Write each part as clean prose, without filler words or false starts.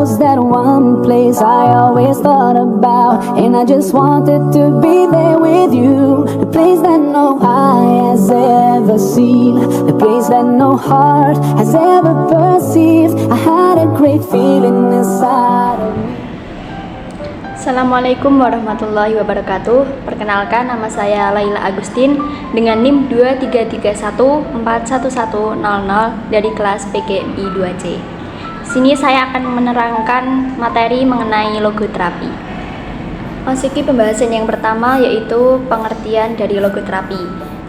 was that one place I always thought about, and I just wanted to be there with you. The place that no eye has ever seen, the place that no heart has ever perceived. I had a great feeling inside of me. Assalamualaikum warahmatullahi wabarakatuh. Perkenalkan, nama saya Laila Agustin dengan NIM 233141100 dari kelas PGMI 2C. Sini saya akan menerangkan materi mengenai logoterapi. Masuki pembahasan yang pertama, yaitu pengertian dari logoterapi.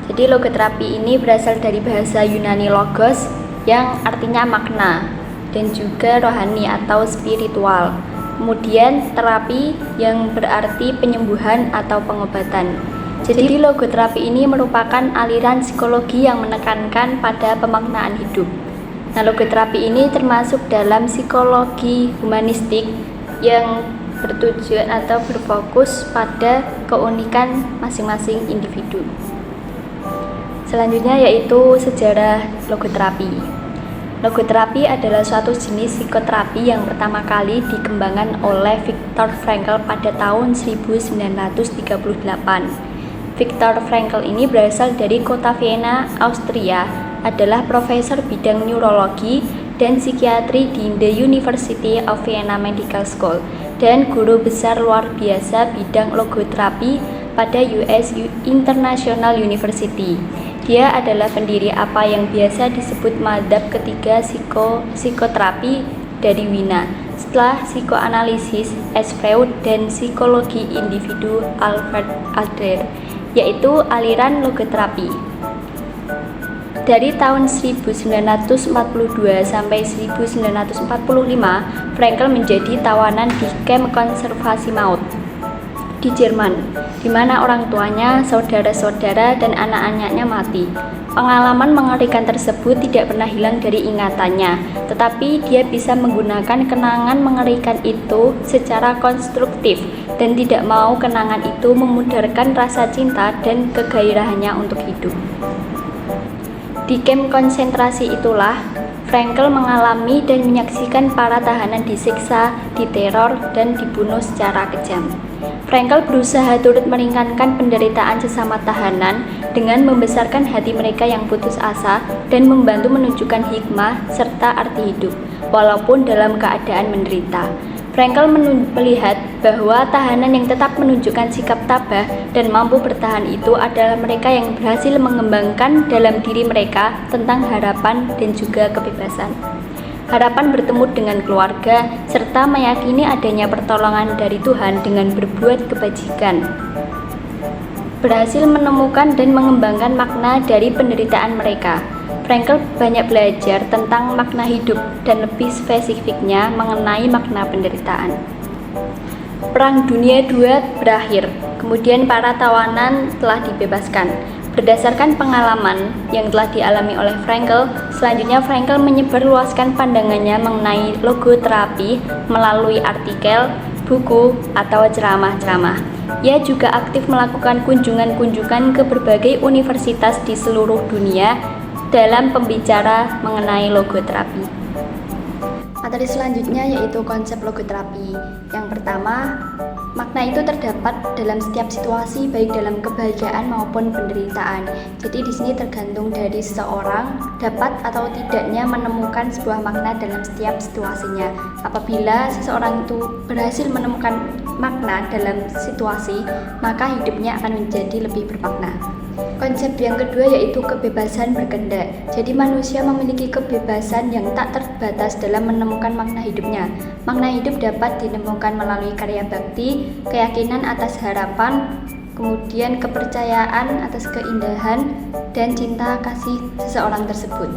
Jadi logoterapi ini berasal dari bahasa Yunani logos yang artinya makna dan juga rohani atau spiritual. Kemudian terapi yang berarti penyembuhan atau pengobatan. Jadi logoterapi ini merupakan aliran psikologi yang menekankan pada pemaknaan hidup. Nah, logoterapi ini termasuk dalam psikologi humanistik yang bertujuan atau berfokus pada keunikan masing-masing individu. Selanjutnya yaitu sejarah logoterapi. Logoterapi adalah suatu jenis psikoterapi yang pertama kali dikembangkan oleh Viktor Frankl pada tahun 1938. Viktor Frankl ini berasal dari kota Vienna, Austria, adalah profesor bidang neurologi dan psikiatri di The University of Vienna Medical School dan guru besar luar biasa bidang logoterapi pada US International University. Dia adalah pendiri apa yang biasa disebut mazhab ketiga psikoterapi dari Wina, setelah psikoanalisis S. Freud dan psikologi individu Alfred Adler, yaitu aliran logoterapi. Dari tahun 1942 sampai 1945, Frankl menjadi tawanan di kamp konservasi maut di Jerman, di mana orang tuanya, saudara-saudara, dan anak-anaknya mati. Pengalaman mengerikan tersebut tidak pernah hilang dari ingatannya, tetapi dia bisa menggunakan kenangan mengerikan itu secara konstruktif dan tidak mau kenangan itu memudarkan rasa cinta dan kegairahannya untuk hidup. Di kamp konsentrasi itulah Frankl mengalami dan menyaksikan para tahanan disiksa, diteror, dan dibunuh secara kejam. Frankl berusaha turut meringankan penderitaan sesama tahanan dengan membesarkan hati mereka yang putus asa dan membantu menunjukkan hikmah serta arti hidup, walaupun dalam keadaan menderita. Frankl melihat bahwa tahanan yang tetap menunjukkan sikap tabah dan mampu bertahan itu adalah mereka yang berhasil mengembangkan dalam diri mereka tentang harapan dan juga kebebasan. Harapan bertemu dengan keluarga, serta meyakini adanya pertolongan dari Tuhan dengan berbuat kebajikan. Berhasil menemukan dan mengembangkan makna dari penderitaan mereka. Frankl banyak belajar tentang makna hidup dan lebih spesifiknya mengenai makna penderitaan. Perang Dunia II berakhir, kemudian para tawanan telah dibebaskan. Berdasarkan pengalaman yang telah dialami oleh Frankl, selanjutnya Frankl menyebarluaskan pandangannya mengenai logoterapi melalui artikel, buku, atau ceramah-ceramah. Ia juga aktif melakukan kunjungan-kunjungan ke berbagai universitas di seluruh dunia dalam pembicara mengenai logoterapi. Materi selanjutnya yaitu konsep logoterapi. Yang pertama, makna itu terdapat dalam setiap situasi, baik dalam kebahagiaan maupun penderitaan. Jadi di sini tergantung dari seseorang dapat atau tidaknya menemukan sebuah makna dalam setiap situasinya. Apabila seseorang itu berhasil menemukan makna dalam situasi, maka hidupnya akan menjadi lebih bermakna. Konsep yang kedua yaitu kebebasan berkehendak. Jadi manusia memiliki kebebasan yang tak terbatas dalam menemukan makna hidupnya. Makna hidup dapat ditemukan melalui karya bakti, keyakinan atas harapan, kemudian kepercayaan atas keindahan, dan cinta kasih seseorang tersebut.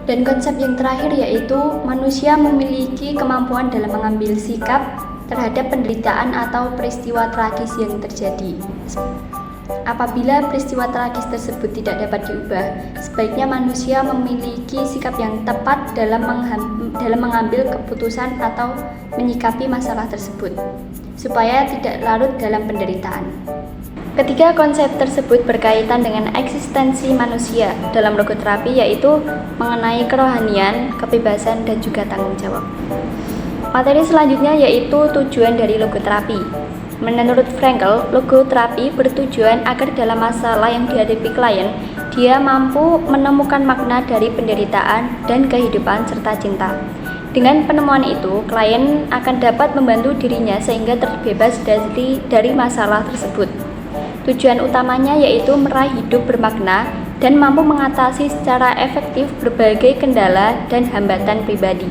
Dan konsep yang terakhir yaitu manusia memiliki kemampuan dalam mengambil sikap terhadap penderitaan atau peristiwa tragis yang terjadi. Apabila peristiwa tragis tersebut tidak dapat diubah, sebaiknya manusia memiliki sikap yang tepat dalam mengambil keputusan atau menyikapi masalah tersebut, supaya tidak larut dalam penderitaan. Ketiga konsep tersebut berkaitan dengan eksistensi manusia dalam logoterapi, yaitu mengenai kerohanian, kebebasan, dan juga tanggung jawab. Materi selanjutnya yaitu tujuan dari logoterapi. Menurut Frankl, logoterapi bertujuan agar dalam masalah yang dihadapi klien, dia mampu menemukan makna dari penderitaan dan kehidupan serta cinta. Dengan penemuan itu, klien akan dapat membantu dirinya sehingga terbebas dari masalah tersebut. Tujuan utamanya yaitu meraih hidup bermakna dan mampu mengatasi secara efektif berbagai kendala dan hambatan pribadi.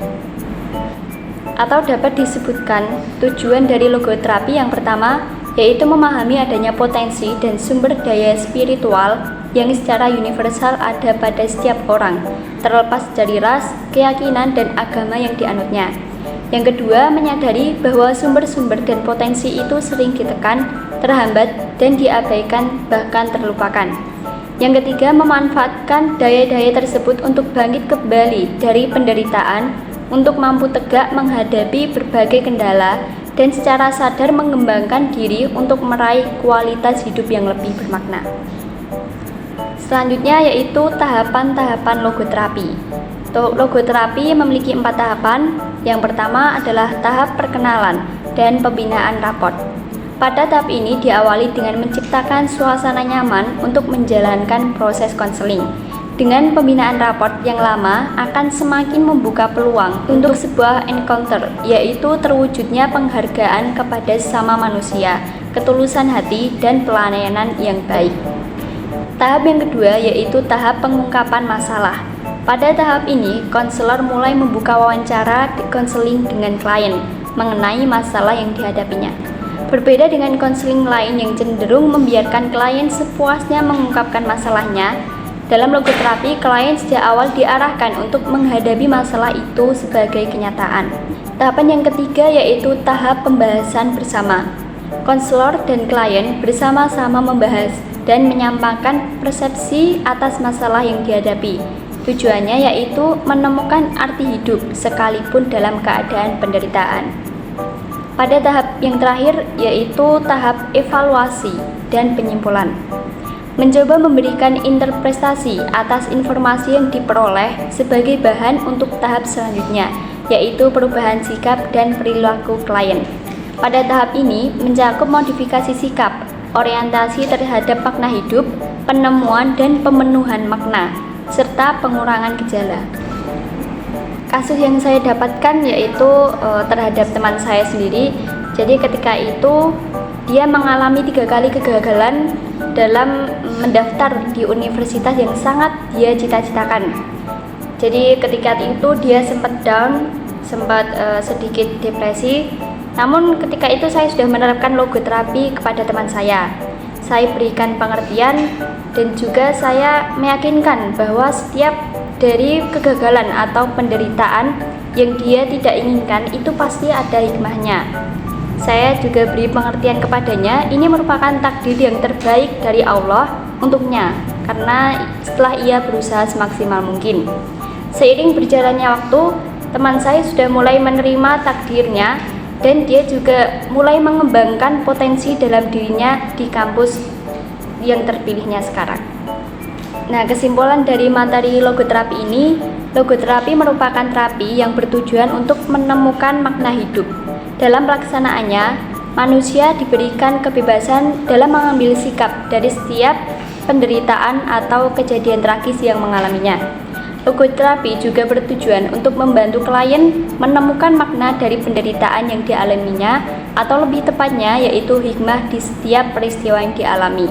Atau dapat disebutkan tujuan dari logoterapi yang pertama yaitu memahami adanya potensi dan sumber daya spiritual yang secara universal ada pada setiap orang, terlepas dari ras, keyakinan, dan agama yang dianutnya. Yang kedua, menyadari bahwa sumber-sumber dan potensi itu sering ditekan, terhambat, dan diabaikan bahkan terlupakan. Yang ketiga, memanfaatkan daya-daya tersebut untuk bangkit kembali dari penderitaan, untuk mampu tegak menghadapi berbagai kendala, dan secara sadar mengembangkan diri untuk meraih kualitas hidup yang lebih bermakna. Selanjutnya yaitu tahapan-tahapan logoterapi. Logoterapi memiliki 4 tahapan. Yang pertama adalah tahap perkenalan dan pembinaan raport. Pada tahap ini diawali dengan menciptakan suasana nyaman untuk menjalankan proses konseling. Dengan pembinaan raport yang lama akan semakin membuka peluang untuk sebuah encounter, yaitu terwujudnya penghargaan kepada sesama manusia, ketulusan hati, dan pelayanan yang baik. Tahap yang kedua yaitu tahap pengungkapan masalah. Pada tahap ini, konselor mulai membuka wawancara konseling dengan klien mengenai masalah yang dihadapinya. Berbeda dengan konseling lain yang cenderung membiarkan klien sepuasnya mengungkapkan masalahnya, dalam logoterapi, klien sejak awal diarahkan untuk menghadapi masalah itu sebagai kenyataan. Tahapan yang ketiga yaitu tahap pembahasan bersama. Konselor dan klien bersama-sama membahas dan menyampaikan persepsi atas masalah yang dihadapi. Tujuannya yaitu menemukan arti hidup sekalipun dalam keadaan penderitaan. Pada tahap yang terakhir yaitu tahap evaluasi dan penyimpulan. Mencoba memberikan interpretasi atas informasi yang diperoleh sebagai bahan untuk tahap selanjutnya, yaitu perubahan sikap dan perilaku klien. Pada tahap ini mencakup modifikasi sikap, orientasi terhadap makna hidup, penemuan dan pemenuhan makna, serta pengurangan gejala. Kasus yang saya dapatkan yaitu terhadap teman saya sendiri. Jadi ketika itu dia mengalami 3 kali kegagalan dalam mendaftar di universitas yang sangat dia cita-citakan. Jadi ketika itu dia sempat down, sempat sedikit depresi. Namun ketika itu saya sudah menerapkan logoterapi kepada teman saya. Saya berikan pengertian dan juga saya meyakinkan bahwa setiap dari kegagalan atau penderitaan yang dia tidak inginkan itu pasti ada hikmahnya. Saya juga beri pengertian kepadanya, ini merupakan takdir yang terbaik dari Allah untuknya, karena setelah ia berusaha semaksimal mungkin. Seiring berjalannya waktu, teman saya sudah mulai menerima takdirnya dan dia juga mulai mengembangkan potensi dalam dirinya di kampus yang terpilihnya sekarang. Nah, kesimpulan dari materi logoterapi ini, logoterapi merupakan terapi yang bertujuan untuk menemukan makna hidup. Dalam pelaksanaannya, manusia diberikan kebebasan dalam mengambil sikap dari setiap penderitaan atau kejadian tragis yang mengalaminya. Logoterapi juga bertujuan untuk membantu klien menemukan makna dari penderitaan yang dialaminya, atau lebih tepatnya yaitu hikmah di setiap peristiwa yang dialami,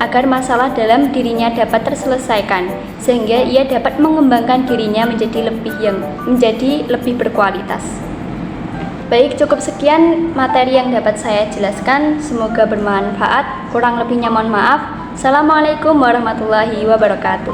agar masalah dalam dirinya dapat terselesaikan, sehingga ia dapat mengembangkan dirinya menjadi lebih berkualitas. Baik, cukup sekian materi yang dapat saya jelaskan. Semoga bermanfaat. Kurang lebihnya mohon maaf. Assalamualaikum warahmatullahi wabarakatuh.